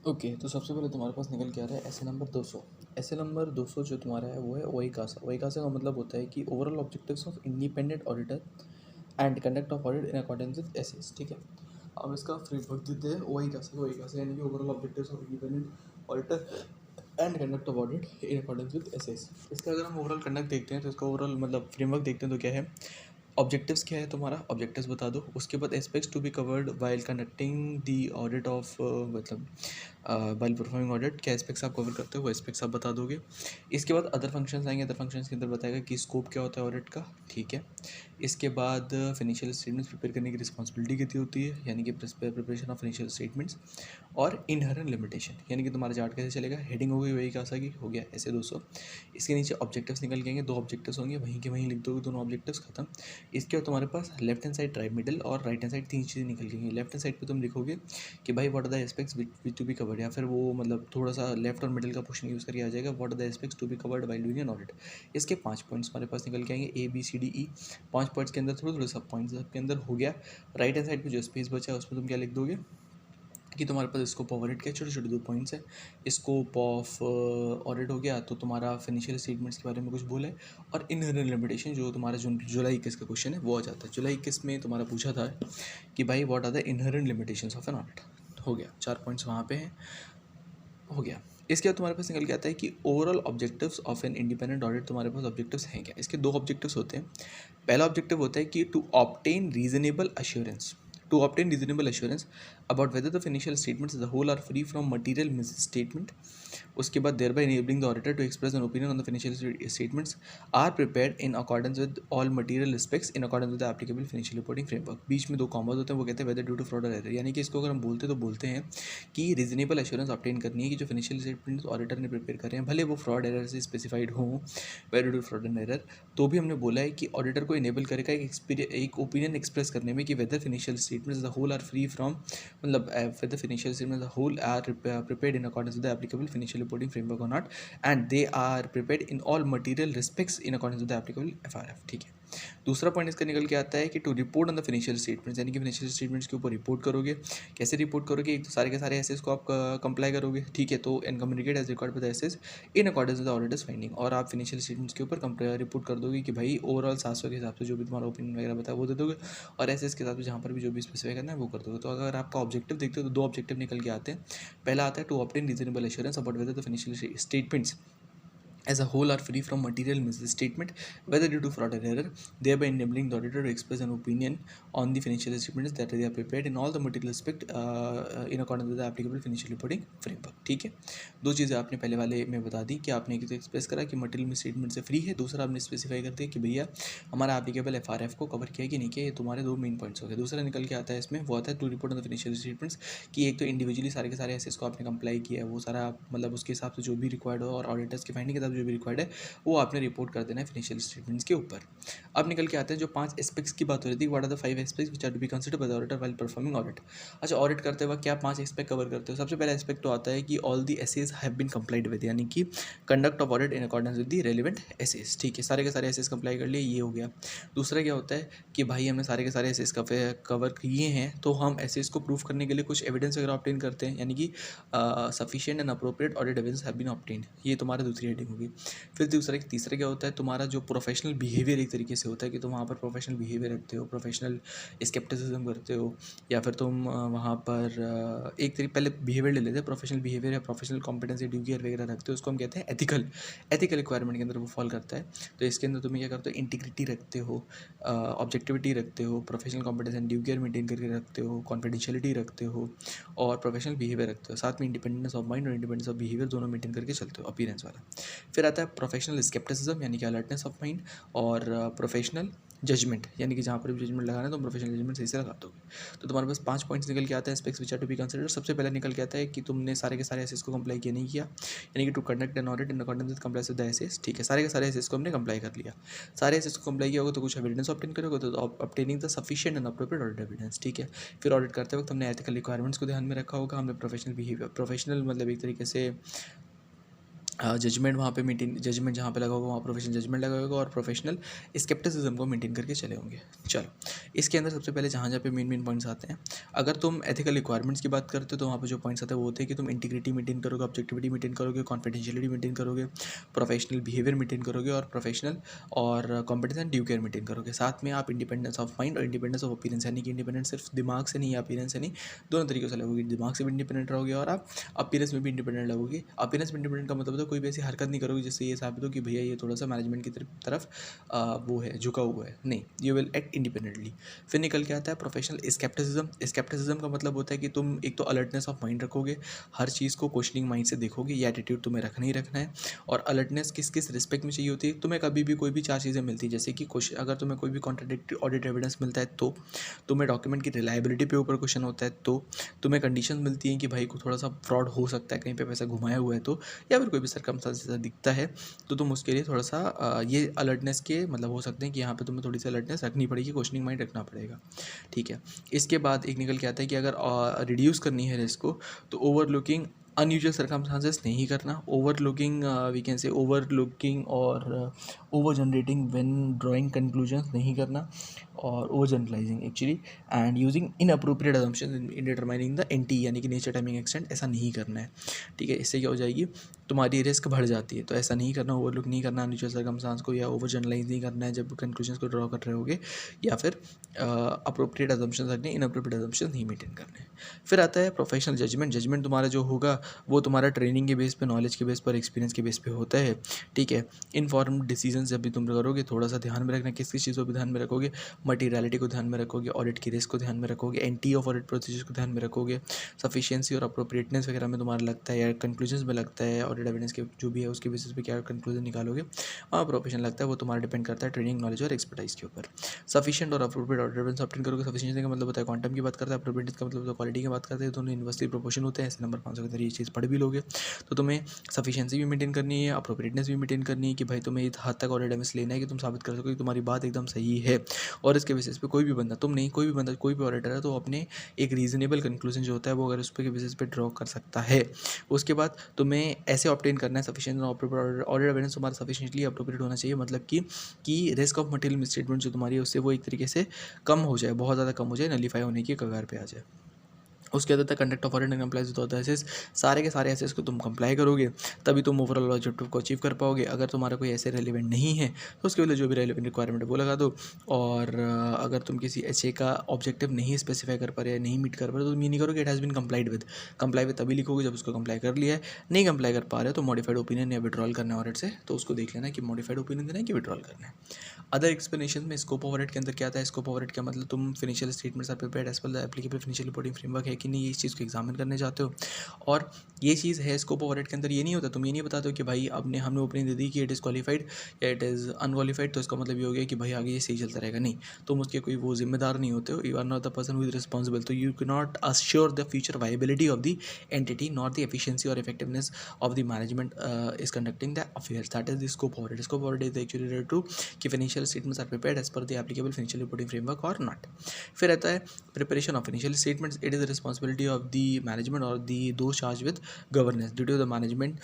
Okay, तो सबसे पहले तुम्हारे पास निकल के आ रहा है ऐसे नंबर 200। ऐसे नंबर 200 जो तुम्हारा है वो है ओइकासा। ओइकासा का मतलब होता है कि overall objectives of independent auditor and conduct of audit in accordance with SAs. ठीक है, हम इसका फ्रेमवर्क देते हैं ओइकासा। ओइकासा यानी कि overall objectives of independent auditor and conduct of audit in accordance with SAs. इसका अगर हम ओवरऑल कंडक्ट देखते हैं तो इसका ओवरऑल मतलब फ्रेमवर्क देखते हैं तो क्या है, ऑब्जेक्टिव्स क्या है तुम्हारा, ऑब्जेक्टिव्स बता दो। उसके बाद aspects to be covered while conducting the audit of मतलब वाइल परफॉर्मिंग ऑडिट, क्या एस्पेक्ट्स आप कवर करते हो वो एस्पेक्ट्स आप बता दोगे। इसके बाद अदर फंक्शंस आएंगे, अदर फंक्शंस के अंदर बताएगा कि स्कोप क्या होता है ऑडिट का। ठीक है, इसके बाद फिनिशियल स्टेटमेंट्स प्रिपेयर करने की रिस्पॉन्सिबिलिटी कितनी होती है, यानी कि प्रिपरेशन ऑफ फिनिशियल स्टेटमेंट्स। और इनहरेंट लिमिटेशन, यानी कि तुम्हारा चार्ट कैसे चलेगा, हेडिंग हो गई वही कासा की हो गया ऐसे 200। इसके नीचे ऑब्जेक्टिव्स निकल के आएंगे, दो ऑब्जेक्टिव्स होंगे, वहीं के वहीं लिख दोगे दोनों ऑब्जेक्टिव्स खत्म। इसके बाद तुम्हारे पास left hand side right middle और राइट हैंड साइड तीन चीज़ें निकल गई। लेफ्ट हैंड साइड पे तुम लिखोगे कि भाई what are the aspects which to be covered, या फिर वो मतलब थोड़ा सा लेफ्ट और मिडल का पोर्शन यूज़ करके आ जाएगा, what are the aspects to be covered by doing an audit. इसके 5 पॉइंट्स हमारे पास निकल के आएंगे, ABCDE। 5 पॉइंट्स के अंदर थोड़े थोड़े सब पॉइंट्स आपके अंदर हो गया। राइट हैंड साइड पे जो स्पेस बचा है उसमें तुम क्या लिख दोगे कि तुम्हारे पास स्कोप ऑफ ऑडिट के छोटे छोटे 2 पॉइंट्स है। स्कोप ऑफ ऑडिट हो गया तो तुम्हारा फिनिशियल स्टेटमेंट्स के बारे में कुछ बोला है। और इनहेरेंट लिमिटेशन जो तुम्हारा जुलाई 21 का क्वेश्चन है वो आ जाता है। जुलाई 21 में तुम्हारा पूछा था कि भाई what are the inherent limitations of an audit. हो गया, 4 पॉइंट्स वहाँ पे हैं, हो गया। इसके बाद तुम्हारे पास निकल के आता है कि overall objectives of an independent audit, तुम्हारे पास ऑब्जेक्टिव्स हैं क्या। इसके दो ऑब्जेक्टिव्स होते हैं। पहला ऑब्जेक्टिव होता है कि to obtain reasonable assurance, to obtain reasonable assurance about whether the financial statements as a whole are free from material misstatement. उसके बाद thereby enabling the auditor to express an opinion on the financial statements are prepared in accordance with all material specs in accordance with the applicable financial reporting framework. बीच में दो commas होते हैं, वो कहते हैं वेदर ड्यू टू फ्रॉड और error, यानी कि इसको अगर हम बोलते तो बोलते हैं कि रीजनेबल एश्योरेंस ऑब्टेन करनी है कि जो फिनिशियल स्टेटमेंट्स ऑडिटर ने प्रिपेयर कर रहे हैं भले वो फ्रॉड एरर से स्पेसिफाइड हों, whether due to fraud and error, तो भी हमने बोला है कि ऑडिटर को इनेबल करेगा एक ओपिनियन एक्सप्रेस करने में कि whether financial statements the whole are free from मतलब whether financial statements the whole are prepared in accordance with the applicable financial reporting framework or not, and they are prepared in all material respects in accordance with the applicable FRF। ठीक है, दूसरा point इसका निकल के आता है कि to report on the financial statements, यानी कि फिनिशियल स्टेटमेंट्स के ऊपर रिपोर्ट करोगे। कैसे रिपोर्ट करोगे, एक तो सारे के सारे एसेस को आप कंप्लाई करोगे। ठीक है, तो and communicate as record with SAs in accordance with the auditor's finding, और आप फिनिशियल स्टेटमेंट्स के ऊपर रिपोर्ट कर दोगे कि भाई ओवरऑल 700 के हिसाब से जो भी तुम्हारा ओपिनियन वगैरह बताया वो दे दोगे, और एसेस के हिसाब से जहाँ पर भी जो भी स्पेसिफाई करना है वो कर दोगे। तो अगर आपका ऑब्जेक्टिव देखते हो तो दो ऑब्जेक्टिव निकल के आते हैं। पहला आता है to obtain reasonable assurance about whether the financial statements as a whole are free from material misstatement whether due to fraud or error, thereby enabling the auditor to express an opinion on the financial statements that they are prepared in all the material aspect in accordance with the applicable financial reporting framework। ठीक है, दो चीज़ें आपने पहले वाले में बता दी कि आपने एक तो एक्सप्रेस करा कि मटेरियल मिसस्टेटमेंट से फ्री है, दूसरा आपने स्पेसिफाई कर दिया कि भैया हमारा एप्लीकेबल FRF को कवर किया कि नहीं किया। ये तुम्हारे दो मेन पॉइंट्स हो गए। दूसरा निकल के आता है इसमें, वो आता है to report on the financial statements, कि एक तो इंडिविजुअली सारे के सारे एसेस को आपने कंप्लाई किया है, वो सारा मतलब उसके हिसाब से जो भी रिक्वायर्ड हो और ऑडिटर्स की फाइंडिंग के हिसाब से जो भी रिक्वायर्ड है वो आपने रिपोर्ट कर देना है फिनिशियल स्टेटमेंट्स के ऊपर। अब निकल के आते हैं जो 5 एस्पेक्ट्स की बात हो रही थी, what are the 5 aspects which are to be considered by the auditor while performing audit. अच्छा, ऑडिट करते वक्त क्या 5 एस्पेक्ट कवर करते हो। सबसे पहला एस्पेक्ट तो आता है कि all the SAs have been complied with, यानी कि conduct of audit in accordance with the relevant SAs. ठीक है, सारे के सारे एसेस कंप्लाई कर लिए, ये हो गया। दूसरा क्या होता है कि भाई हमने सारे के सारे एसेस कवर किए हैं तो हम एसेस को प्रूव करने के लिए कुछ एविडेंस वगैरह ऑब्टेन करते हैं, यानी कि sufficient and appropriate audit evidence have been obtain. ये तुम्हारा दूसरी हेडिंग होगी। फिर तीसरा क्या होता है, तुम्हारा जो प्रोफेशनल बिहेवियर एक तरीके से होता है कि तुम वहाँ पर प्रोफेशनल बिहेवियर रखते हो, प्रोफेशनल स्केप्टिसिज्म करते हो, या फिर तुम वहाँ पर एक तरीके पहले बिहेवियर ले लेते हैं, प्रोफेशनल बिहेवियर या प्रोफेशनल कॉम्पिटेंस या ड्यू केयर वगैरह रखते हो, उसको हम कहते हैं एथिकल रिक्वायरमेंट के अंदर वो फॉल करता है। तो इसके अंदर तुम्हें क्या करते हो, इंटीग्रिटी रखते हो, ऑब्जेक्टिविटी रखते हो, professional competence and due care maintain करके रखते हो, कॉन्फिडेंशियलिटी रखते हो, और प्रोफेशनल बिहेवियर रखते हो। साथ में इंडिपेंडेंस ऑफ माइंड और इंडिपेंडेंस ऑफ बिहेवियर दोनों मेंटेन करके चलते हो, अपीयरेंस वाला। फिर आता है प्रोफेशनल स्केप्टिसिज्म, यानी कि अलर्टनेस ऑफ माइंड, और प्रोफेशनल जजमेंट, यानी कि जहाँ पर भी जजमेंट लगाना है तो प्रोफेशनल जजमेंट सही से लगा दोगे। तो तुम्हारे पास 5 पॉइंट्स निकल के आते हैं aspects which are to be consider. सबसे पहले निकल के आता है कि तुमने सारे के सारे एसेस को कंप्लाई किया नहीं किया, यानी कि to conduct an audit in accordance with compliance with the SAs. ठीक है, सारे के सारे एसेस को हमने कंप्लाई कर लिया। सारे एसेस को कंप्लाई किया होगा तो कुछ एविडेंस ऑब्टेन करोगे, तो obtaining the sufficient and appropriate audit evidence. ठीक है, फिर ऑडिट करते वक्त हमने एथिकल रिक्वायरमेंट्स को ध्यान में रखा होगा, हमने प्रोफेशनल बिहेवियर, प्रोफेशनल मतलब एक तरीके से जजमेंट वहाँ पे मेंटेन, जजमेंट जहाँ पे लगा होगा वहाँ प्रोफेशनल जजमेंट लगा होगा और प्रोफेशनल स्केप्टिसिज्म को मेंटेन करके चले होंगे। चलो, इसके अंदर सबसे पहले जहाँ जहाँ पे मेन पॉइंट्स आते हैं, अगर तुम एथिकल रिक्वायरमेंट्स की बात करते हो तो वहाँ पे जो पॉइंट्स आते हैं वो होते हैं कि तुम इंटीग्रिटी मेंटेन करोगे, ऑब्जेक्टिविटी मेंटेन करोगे, कॉन्फिडेंशियलिटी मेंटेन करोगे, प्रोफेशनल बिहेवियर मेंटेन करोगे और प्रोफेशनल और competence and due care maintain करोगे। साथ में आप इंडिपेंडेंस ऑफ माइंड और इंडिपेंडेंस ऑफ अपीयरेंस, यानी कि इंडिपेंडेंस सिर्फ दिमाग से नहीं, अपीयरेंस से नहीं, दोनों तरीकों से लगोगे। दिमाग से भी इंडिपेंडेंट रहोगे और आप अपीयरेंस में भी इंडिपेंडेंट लगोगे। अपीयरेंस में इंडिपेंडेंट का मतलब तो कोई भी ऐसी हरकत नहीं करोगे जिससे ये साबित हो कि भैया ये थोड़ा सा मैनेजमेंट की तरफ वो है, झुका हुआ है। नहीं, यू विल एक्ट इंडिपेंडेंटली। फिर निकल के आता है प्रोफेशनल स्केप्टिसिज्म। स्केप्टिसिज्म का मतलब होता है कि तुम एक तो अलर्टनेस ऑफ माइंड रखोगे, हर चीज़ को क्वेश्चनिंग माइंड से देखोगे, ये एटीट्यूड तुम्हें रखना ही रखना है। और अलर्टनेस किस किस रिस्पेक्ट में चाहिए होती है, तुम्हें कभी भी कोई भी चार चीज़ें मिलती है, जैसे कि क्वेश्चन, अगर तुम्हें कोई भी कॉन्ट्राडिक्टरी ऑडिट एविडेंस मिलता है तो, तुम्हें डॉक्यूमेंट की रिलायबिलिटी पे ऊपर क्वेश्चन होता है तो, तुम्हें कंडीशन मिलती हैं कि भाई को थोड़ा सा फ्रॉड हो सकता है, कहीं पे पैसा घुमाया हुआ है तो, या फिर कोई भी सरकमस्टेंस ऐसा दिखता है तो तुम उसके लिए थोड़ा सा ये अलर्टनेस के मतलब हो सकते हैं कि यहाँ पे तुम्हें थोड़ी सी अलर्टनेस रखनी पड़ेगी, क्वेश्चनिंग माइंड रखना पड़ेगा। ठीक है। इसके बाद एक निकल के आता है कि अगर रिड्यूस करनी है रिस्क को तो ओवरलुकिंग अनयूजुअल सर्कमस्टांसेस नहीं करना, overlooking we can say overlooking और over generating when drawing conclusions नहीं करना, और over generalizing actually, and using inappropriate assumption in determining the entity यानी कि नेचर टाइमिंग एक्सटेंट, ऐसा नहीं करना है। ठीक है, इससे क्या हो जाएगी, तुम्हारी रिस्क बढ़ जाती है, तो ऐसा नहीं करना, ओवरलुक नहीं करना अनयूजुअल सर्कमस्टांस को, या ओवर जनरलाइज नहीं करना है जब कंक्लूजन्स को ड्रॉ कर रहे होगे, या फिर अप्रोप्रिएट असम्पशन रखने, इनअप्रोप्रिएट असम्पशन नहीं मेंटेन करने। फिर आता है प्रोफेशनल जजमेंट। जजमेंट तुम्हारा जो होगा वो तुम्हारा ट्रेनिंग के बेस पे, नॉलेज के बेस पर, एक्सपीरियंस के बेस पे होता है। ठीक है। इनफॉर्म्ड डिसीजन जब भी तुम करोगे थोड़ा सा ध्यान में रखना, किस किस चीज़ को भी ध्यान में रखोगे, मटीरियलिटी को ध्यान में रखोगे, ऑडिट की रिस्क को ध्यान में रखोगे, एंटी ऑफ ऑडिट प्रोसीजर को ध्यान में रखोगे, सफिशिएंसी और अप्रोप्रिएटनेस वगैरह में तुम्हारा लगता है या कंक्लूजन्स में लगता है, ऑडिट एविडेंस के जो भी है उसके बेसिस पे क्या कंक्लूजन निकालोगे, वहाँ प्रोफेशन लगता है, वो तुम्हारा डिपेंड करता है ट्रेनिंग, नॉलेज और एक्सपर्टाइज के ऊपर। सफिशिएंट और अप्रोप्रिएट ऑडिट एविडेंस ऑब्टेन करोगे। सफिशिएंसी का मतलब होता है क्वांटम की बात करता है, अप्रोप्रिएटनेस का मतलब क्वालिटी की बात करते हैं, दोनों इन्वर्सली प्रोपोर्शन होते हैं। ऐसे नंबर 500 के अंदर ये चीज़ पढ़ भी लोगे तो तुम्हें सफिशिएंसी भी मेंटेन करनी है, अप्रोप्रिएटनेस भी मेंटेन करनी है कि भाई तुम्हें इस हद तक ऑडिट एविडेंस लेना है कि तुम साबित कर सको कि तुम्हारी बात एकदम सही है, और इसके बेसिस पे कोई भी बंदा, तुम नहीं, कोई भी बंदा, कोई भी ऑडिटर है तो अपने एक रीजनेबल कंक्लूजन जो होता है वो अगर उस पर बेसिस पे ड्रॉ कर सकता है। उसके बाद तुम्हें ऐसे ऑब्टेन करना है सफिशिएंट और अप्रोप्रिएट ऑडिट एविडेंस तुम्हारा सफिशिएंटली अप्रोप्रिएट होना चाहिए, मतलब कि रिस्क ऑफ मटेरियल मिसस्टेटमेंट जो तुम्हारी है उससे वो एक तरीके से कम हो जाए, बहुत ज़्यादा कम हो जाए, नलीफाई होने की कगार पे आ जाए। उसके अंदर conduct of audit and compliance with authorises, सारे के सारे एसेस को तुम कंप्लाई करोगे तभी तुम ओवरऑल ऑब्जेक्टिव को अचीव कर पाओगे। अगर तुम्हारा कोई ऐसे रेलिवेंट नहीं है तो उसके लिए जो भी रेलिवेंट रिक्वायरमेंट है वो लगा दो, और अगर तुम किसी एचए का ऑब्जेक्टिव नहीं स्पेसिफाई कर पा रहे, नहीं मीट कर पा रहे, तो तुम ये नहीं करोगे it has been complied with. Comply with तभी लिखोगे जब उसको कंप्लाई कर लिया है। नहीं कंप्लाई कर पा रहे तो मॉडिफाइड ओपिनियन या विड्रॉल करना है ऑडिट से, तो उसको देख लेना कि मॉडिफाइड ओपिनियन देना है कि विड्रॉल करना है। अदर एक्सप्लेनेशन में स्कोप ऑफ ऑडिट के अंदर क्या आता है, स्कोप ऑफ ऑडिट का मतलब तुम financial statements are prepared as per the applicable financial reporting framework है कि नहीं, इस चीज़ को एग्जामिन करने जाते हो। और ये चीज़ है स्कोप ऑफ ऑडिट के अंदर, ये नहीं होता, तुम ये नहीं बताते हो कि भाई हमने ओपनिंग दे दी कि इट इज़ क्वालिफाइड या इट इज़ अनक्वालिफाइड, तो इसका मतलब ये हो गया कि भाई आगे ये सही चलता रहेगा। नहीं, तुम उसके कोई वो जिम्मेदार नहीं होते हो, you are not the person who is responsible, तो you can not assure the future viability of the entity not the efficiency और effectiveness of the management is conducting the affairs, that is the scope of audit. Scope of audit is actually related to कि financial statements are prepared as per the applicable financial reporting framework और not. फिर आता है preparation of financial statements, it is the responsibility of the management और दी दो charge with governance duty of the management.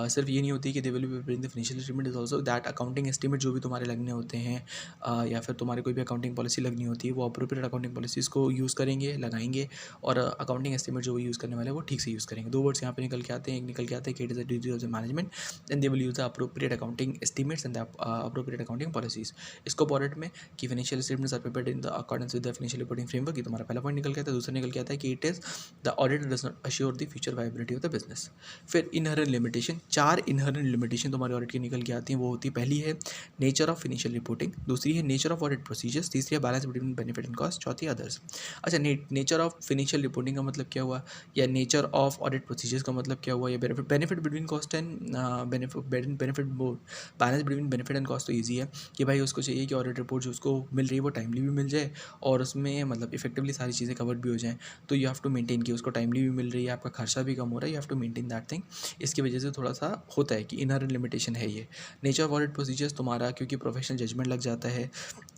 सिर्फ ये नहीं होती कि they will be preparing the financial statement, is also that accounting estimate जो भी तुम्हारे लगने होते हैं या फिर तुम्हारे कोई भी अकाउंटिंग पॉलिसी लगनी होती है वो अप्रोप्रिएट अकाउंटिंग पॉलिसीज़ को यूज़ करेंगे, लगाएंगे, और अकाउंटिंग एस्टीमेट जो भी यूज़ करने वाले हैं वो ठीक से यूज़ करेंगे। दो वर्ड्स यहाँ पे निकल के आते हैं, एक निकल के आता है कि it is the duty of the management and they will use the appropriate accounting estimates and the appropriate accounting policies. इसको ऑडिट में कि financial statements are prepared in the accordance with the financial reporting framework, ये तुम्हारा पहला point निकल के आता है। दूसरा निकल के आता है कि it is the auditor does not assure the future viability of the business. फिर इनहेरेंट लिमिटेशन, 4 इनहेरेंट लिमिटेशन तुम्हारे ऑडिट की निकल के आती हैं, वो होती है पहली है नेचर ऑफ फाइनेंशियल रिपोर्टिंग, दूसरी है नेचर ऑफ ऑडिट प्रोसीजर्स, तीसरी है balance between benefit and cost, चौथी अदर्स। अच्छा, नेचर ऑफ फाइनेंशियल रिपोर्टिंग का मतलब क्या हुआ, या नेचर ऑफ ऑडिट प्रोसीजर्स का मतलब क्या हुआ, या benefit between cost and benefit balance between benefit and cost, तो ईजी है कि भाई उसको चाहिए कि ऑडिट रिपोर्ट जो उसको मिल रही है वो टाइमली भी मिल जाए और उसमें मतलब इफेक्टिवली सारी चीज़ें कवर भी हो जाएँ, तो you have have to maintain कि उसको टाइमली भी मिल रही है, आपका खर्चा भी कम हो रहा है, you have to maintain that thing. इसकी वजह से थोड़ा सा होता है कि इनर लिमिटेशन है ये। नेचर ऑफ ऑडिट प्रोसीजर्स तुम्हारा क्योंकि प्रोफेशनल जजमेंट लग जाता है,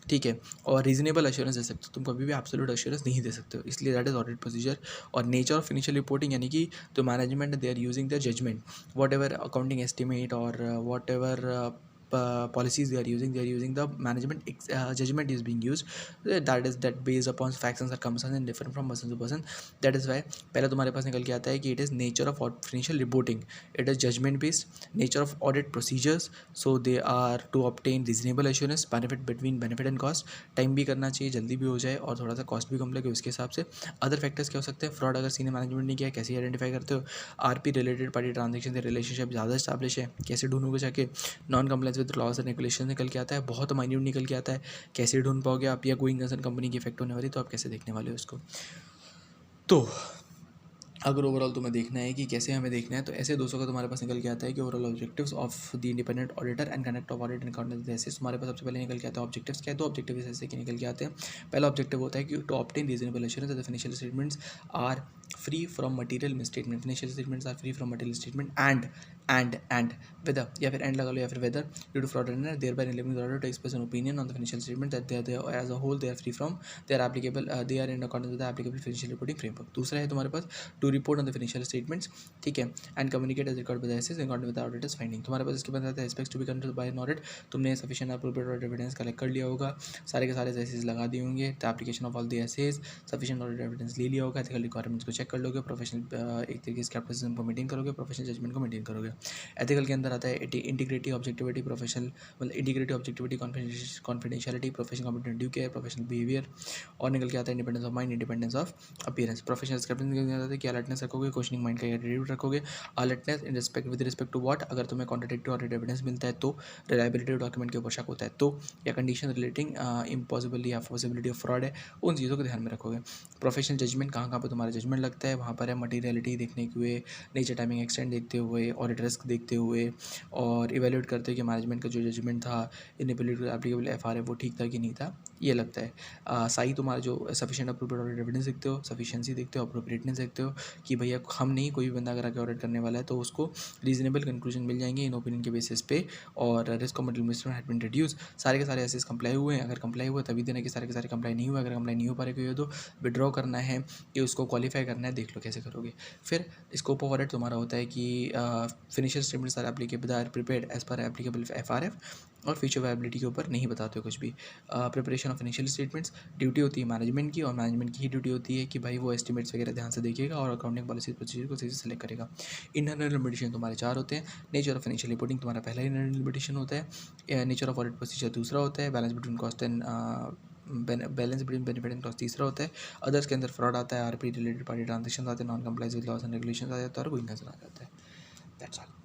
ठीक है, और रीजनेबल एश्योरेंस दे सकते हो, तुम कभी भी एब्सोल्यूट एश्योरेंस नहीं दे सकते हो, इसलिए दैट इज ऑडिट प्रोसीजर। और नेचर ऑफ फिनिशियल रिपोर्टिंग यानी कि तो management they are using the judgement, whatever accounting estimate और whatever policies they are using the management judgment is being used, that based upon facts and circumstances and different from person to person. That is why पहले तुम्हारे पास निकल के आता है कि it is nature of financial reporting, it is judgment based, nature of audit procedures, so they are to obtain reasonable assurance, benefit between benefit and cost, time भी करना चाहिए, जल्दी भी हो जाए और थोड़ा सा कॉस्ट भी कम लगे उसके हिसाब से। अदर फैक्टर्स क्या हो सकते हैं, फ्रॉड अगर सीनियर मैनेजमेंट ने किया कैसे आइडेंटिफाई करते हो, आरपी रिलेटेड पार्टी ट्रांजेक्शन से रिलेशनशिप ज़्यादा इस्टेब्लिश है कैसे ढूंढोगे जाके, non compliance with laws and regulation निकल के आता है, बहुत माइन्यूट निकल के आता है, कैसे ढूंढ पाओगे आप, या गोइंग कंसर्न कंपनी की इफेक्ट होने वाली तो आप कैसे देखने वाले हो उसको। तो अगर ओवरऑल तुम्हें देखना है कि कैसे हमें देखना है तो ऐसे 200 का तुम्हारे पास निकल के आता है कि overall objectives of the independent auditor and conduct of audit and accountancy SAs. तुम्हारे पास सबसे पहले निकल के आता है ऑब्जेक्टिव्स क्या है, दो ऑब्जेक्टिव ऐसे के निकल के आते हैं। पहला ऑब्जेक्टिव होता है कि to obtain reasonable assurance that the financial statements are free from material misstatement, financial statements are free from material statement and whether, या फिर एंड लगा लो, या फिर whether due to fraud and thereby enabling the auditor to express an opinion on the financial statement that they are as a whole they are free from, they are applicable, they are in accordance with the applicable financial reporting framework. दूसरा है तुम्हारे पास to report on the financial statements, ठीक है, and communicate as record by the SAs in accordance with the auditor's finding. तुम्हारे पास इसके बाद आता है aspects to be considered by an audit, तुमने sufficient appropriate audit evidence collect कर लिया होगा, सारे के सारे एसेस लगा दिए होंगे, the application of all the SAs, sufficient audit evidence ले लिया होगा, एथिकल रिक्वायरमेंट्स को चेक कर लोगे, प्रोफेशनल एक तरीके से कैपिटलिज्म को मेंटेन करोगे, प्रोफेशनल जजमेंट को मेंटेन करोगे। एथिकल के अंदर आता है इंटीग्रिटी, ऑब्जेक्टिविटी, प्रोफेशनल मतलब integrity, objectivity, confidentiality, professional competent due care, professional behaviour, और निकल के आता है independence of mind, independence of appearance. Professional scripting निकल के आता है कि अलर्टनेस रखोगे, क्वेश्चनिंग माइंड का एटीट्यूड रखोगे, alertness in respect with respect to what, अगर तुम्हें कॉन्ट्राडिक्टरी ऑडिट एविडेंस मिलता है तो, रिलायबिलिटी डॉक्यूमेंट के ऊपर शक होता है तो, या कंडीशन रिलेटिंग इम्पॉसिबिलिटी या पॉसिबिलिटी ऑफ फ्रॉड है, उन चीज़ों को ध्यान में रखोगे। प्रोफेशनल जजमेंट कहाँ कहाँ पर तुम्हारा जजमेंट लगता है, वहाँ पर है मटीरियलिटी देखने के हुए, नेचर टाइमिंग एक्सटेंड देखते हुए, ऑडिट रिस्क देखते हुए, और इवेल्यूएट करते हुए कि मैनेजमेंट का जो जजमेंट था इन एप्लीकेबल एफ है वो ठीक था कि नहीं था, ये लगता है। सही तुम्हारा जो सफिशिएंट अप्रोप्रिएट ऑडिट एविडेंस देखते हो, सफिशिएंसी देखते हो, अप्रोप्रिएटनेस देखते हो कि भैया हम नहीं, कोई भी बंदा अगर आके ऑडिट करने वाला है तो उसको रीजनेबल कंक्लूजन मिल जाएंगे इन ओपिनियन के बेसिस पे, और risk of material had been reduce, सारे के सारे एसेस कंप्लाई हुए हैं, अगर कंप्लाई हुआ तभी देना कि सारे के सारे कंप्लाई नहीं हुआ, अगर कंप्लाई नहीं हो पा रहे कोई हो तो विड्रॉ करना है कि उसको क्वालिफाई करना है, देख लो कैसे करोगे। फिर स्कोप ऑफ ऑडिट तुम्हारा होता है कि financial statements are applicable, are prepared as per applicable FRF, और फ्यूचर वायबिलिटी के ऊपर नहीं बताते हो कुछ भी। Preparation of financial statements duty होती है मैनेजमेंट की, और मैनेजमेंट की ही ड्यूटी होती है कि भाई वो एस्टिमेट्स वगैरह ध्यान से देखेगा और अकाउंटिंग पॉलिसी प्रोसीजर को सही से सेलेक्ट करेगा। इंटरनल लिमिटेशन तुम्हारे 4 होते हैं। नेचर ऑफ फाइनेंशियल रिपोर्टिंग तुम्हारा पहला इंटरनल लिमिटेशन होता है, नेचर ऑफ ऑडिट प्रोसीजर दूसरा होता है, balance between cost and balance between benefit and cost तीसरा होता है, अदर्स के अंदर फ्रॉड आता है, आरपी रिलेटेड पार्टी ट्रांजेक्शन आते हैं, non compliance with laws and regulation आ जाता है, और कोई नजर आ जाता है। That's all.